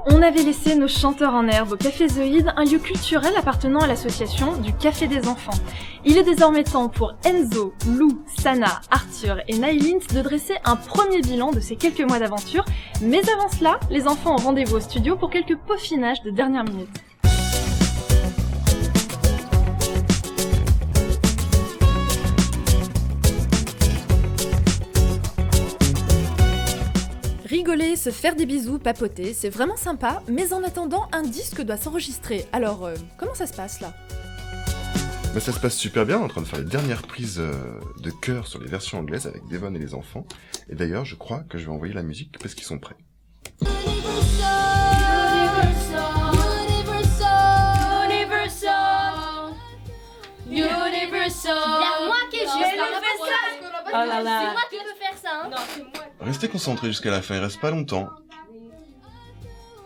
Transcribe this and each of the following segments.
On avait laissé nos chanteurs en herbe au Café Zoïde, un lieu culturel appartenant à l'association du Café des Enfants. Il est désormais temps pour Enzo, Lou, Sana, Arthur et Nailint de dresser un premier bilan de ces quelques mois d'aventure. Mais avant cela, les enfants ont rendez-vous au studio pour quelques peaufinages de dernière minute. Rigoler, se faire des bisous, papoter, c'est vraiment sympa, mais en attendant, un disque doit s'enregistrer. Alors, comment ça se passe là ? Bah, ça se passe super bien, on est en train de faire les dernières prises de chœur sur les versions anglaises avec Devon et les enfants. Et d'ailleurs, je crois que je vais envoyer la musique parce qu'ils sont prêts. C'est moi qui ai juste Oh là là. C'est moi qui peux faire ça, hein. Non, c'est moi. Restez concentrés jusqu'à la fin, il reste pas longtemps.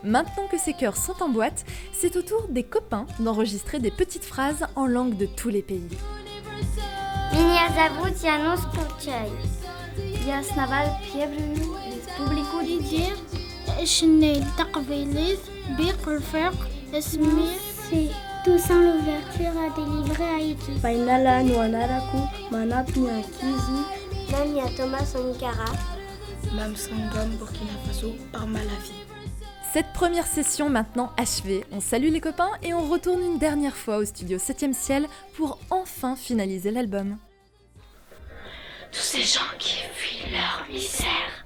Maintenant que ces chœurs sont en boîte, c'est au tour des copains d'enregistrer des petites phrases en langue de tous les pays. Меня зовут Янус Пурчай. Я основал первую республику Нигер. شني تقبيليت بقرفق اسمي C'est Toussaint l'ouverture à délivrer Haïti. Fainala Nuanaraku Manapia Kizi Nania Thomas Sankara. Mam Sangam Burkina Faso par Malawi. Cette première session maintenant achevée, on salue les copains et on retourne une dernière fois au studio 7ème ciel pour enfin finaliser l'album. Tous ces gens qui fuient leur misère,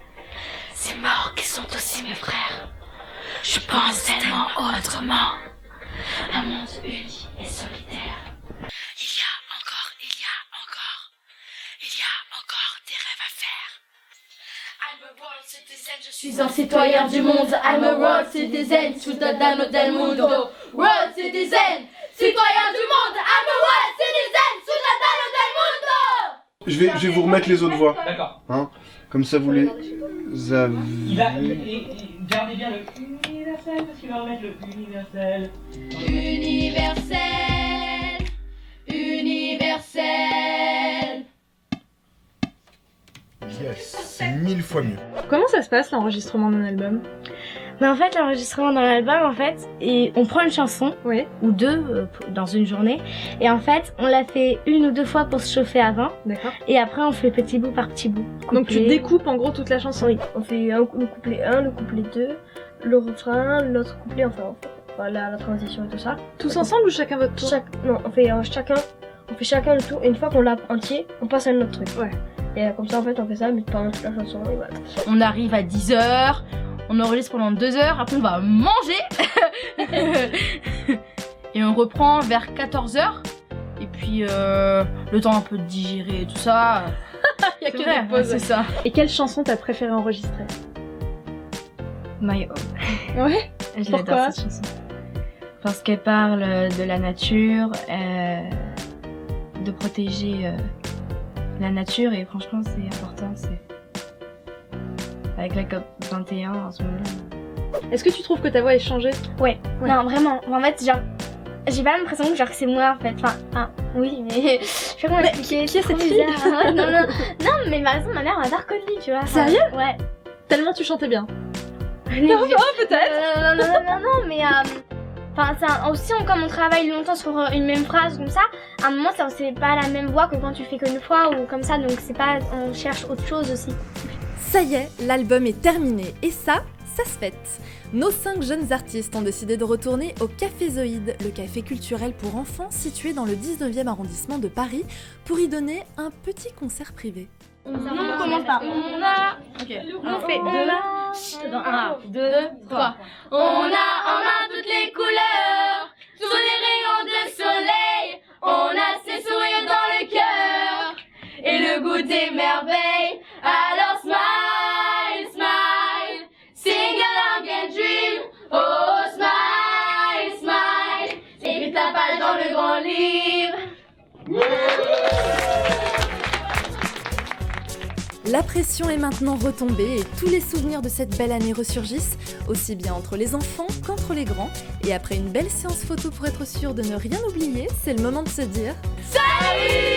ces morts qui sont aussi mes frères. Je pense tellement autrement. Un monde uni et solidaire. Il y a encore des rêves à faire. I'm a world citizen, je suis un citoyen du monde. I'm a world citizen, ciudadano del mundo. World citizen, citoyen du monde. I'm a world citizen, ciudadano del mundo. Je vais vous remettre les autres voix. D'accord. Hein, comme ça vous les avez... Gardez bien le universel, parce qu'il va remettre le universel. Universel, universel. Yes, c'est 1000 fois mieux. Comment ça se passe l'enregistrement d'un album ? Mais en fait, l'enregistrement d'un album, et on prend une chanson, Oui. ou deux, dans une journée, et en fait, on la fait une ou deux fois pour se chauffer avant, D'accord. et après, on fait petit bout par petit bout. Donc tu Couplet. découpes en gros toute la chanson. Oui, on fait le couplet 1, le couplet 2, le refrain, l'autre couplet, voilà, la transition et tout ça. Tous ensemble ou chacun votre tour ? On fait chacun le tour, et une fois qu'on l'a entier, on passe à un autre truc. Ouais. Et comme ça, en fait, on fait ça, mais pendant toute la chanson, et voilà. On arrive à 10h, on enregistre pendant 2 heures, après on va manger. Et on reprend vers 14h. Et puis le temps un peu de digérer et tout ça. Il y a C'est que vrai, des pauses. c'est ça. Et quelle chanson t'as préféré enregistrer ? My Home. Ouais. Pourquoi J'adore cette chanson. Parce qu'elle parle de la nature, de protéger la nature, et franchement c'est important, avec la COP 21 en ce moment. Est-ce que tu trouves que ta voix est changée ? Ouais. Non, vraiment. En fait, genre, j'ai pas l'impression que c'est moi, en fait. Enfin, oui, mais je sais pas comment expliquer. qui est c'est cette trop fille bizarre. Non, mais par exemple, ma mère m'a pas reconnue, tu vois. Sérieux ? Ouais. Tellement tu chantais bien. Non, peut-être. non, mais aussi, comme on travaille longtemps sur une même phrase comme ça, à un moment, c'est pas la même voix que quand tu fais qu'une fois ou comme ça, donc c'est pas, on cherche autre chose aussi. Ça y est, l'album est terminé et ça se fête. Nos 5 jeunes artistes ont décidé de retourner au Café Zoïde, le café culturel pour enfants situé dans le 19e arrondissement de Paris, pour y donner un petit concert privé. Non, on commence pas. On a... Ok. On fait 1, 2, 3. On a en main toutes les couleurs, tous les rayons de soleil. On a ses sourires dans le cœur et le goût des merveilles. Alors smile, smile, sing along and dream. Oh smile, smile, écris ta page dans le grand livre. La pression est maintenant retombée et tous les souvenirs de cette belle année ressurgissent, aussi bien entre les enfants qu'entre les grands. Et après une belle séance photo pour être sûr de ne rien oublier, c'est le moment de se dire... Salut!